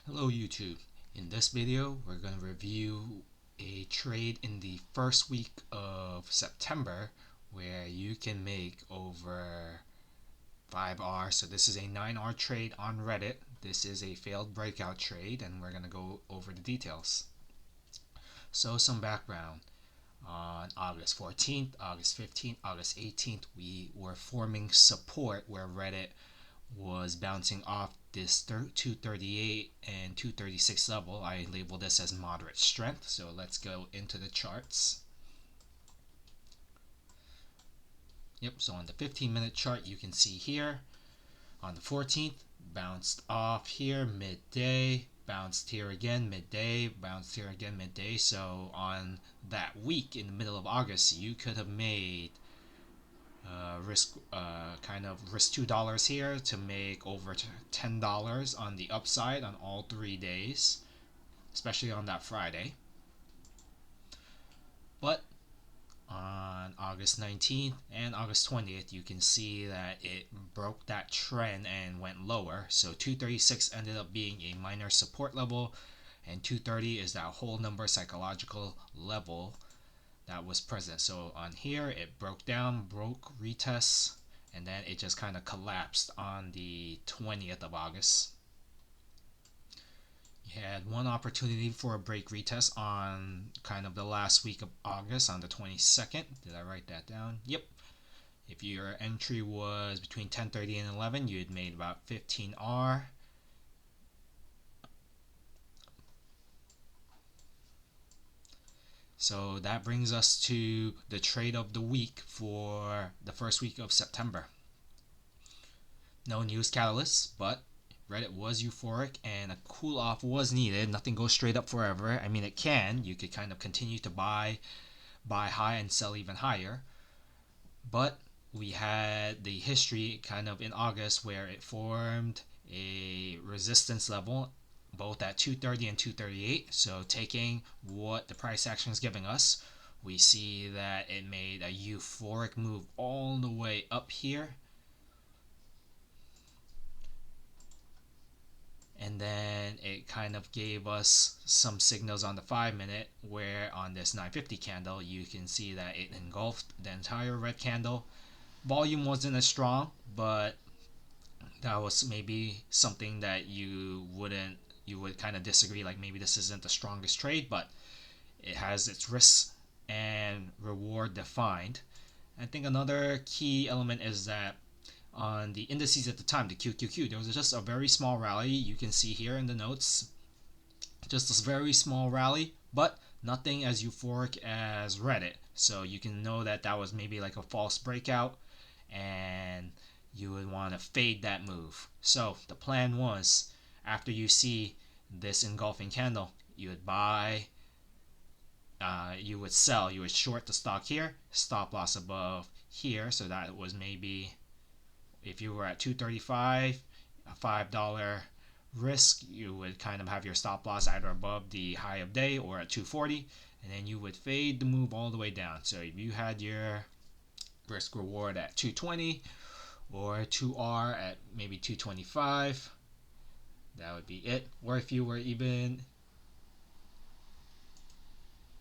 Hello YouTube. In this video we're going to review a trade in the first week of September where you can make over 5R. So this is a 9R trade on Reddit. This is a failed breakout trade and we're going to go over the details. So some background. On August 14th, August 15th, August 18th, we were forming support where Reddit was bouncing off this 238 and 236 level. I label this as moderate strength. So let's go into the charts. Yep, so on the 15-minute chart, you can see here on the 14th, bounced off here midday, bounced here again midday, bounced here again midday. So on that week in the middle of August, you could have made risk $2 here to make over $10 on the upside on all 3 days, especially on that Friday. But on August 19th and August 20th, you can see that it broke that trend and went lower. So 236 ended up being a minor support level, and 230 is that whole number psychological level that was present. So on here it broke down, broke retests, and then it just kind of collapsed on the 20th of August. You had one opportunity for a break retest on kind of the last week of August on the 22nd. Did I write that down? Yep. If your entry was between 10:30 and 11, you had made about 15R. So that brings us to the trade of the week for the first week of September. No news catalysts, but Reddit was euphoric and a cool off was needed. Nothing goes straight up forever. I mean, it can. You could kind of continue to buy high and sell even higher. But we had the history kind of in August where it formed a resistance level both at 230 and 238. So taking what the price action is giving us, we see that it made a euphoric move all the way up here, and then it kind of gave us some signals on the 5-minute where on this 950 candle you can see that it engulfed the entire red candle. Volume wasn't as strong, but that was maybe something that you would kind of disagree, like maybe this isn't the strongest trade, but it has its risks and reward defined. I think another key element is that on the indices at the time, the QQQ, there was just a very small rally. You can see here in the notes, just this very small rally, but nothing as euphoric as Reddit. So you can know that that was maybe like a false breakout, and you would want to fade that move. So the plan was, after you see this engulfing candle, you would buy, you would sell, you would short the stock here, stop loss above here. So that was maybe, if you were at 235, a $5 risk, you would kind of have your stop loss either above the high of day or at 240, and then you would fade the move all the way down. So if you had your risk reward at 220 or 2R at maybe 225, that would be it. Or if you were even,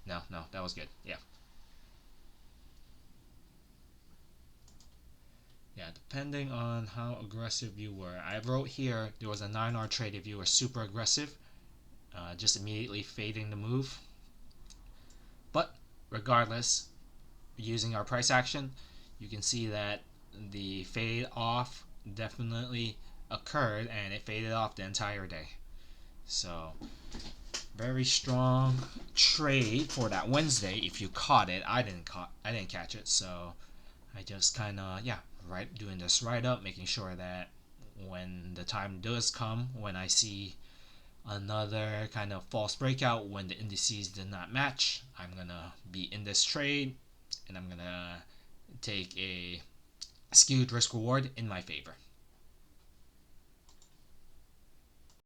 no, that was good. Yeah, depending on how aggressive you were. I wrote here there was a 9R trade if you were super aggressive, just immediately fading the move. But regardless, using our price action, you can see that the fade off definitely occurred, and it faded off the entire day. So very strong trade for that Wednesday. If you caught it, I didn't catch it, so I just kind of doing this write up, making sure that when the time does come, when I see another kind of false breakout when the indices did not match, I'm gonna be in this trade and I'm gonna take a skewed risk reward in my favor.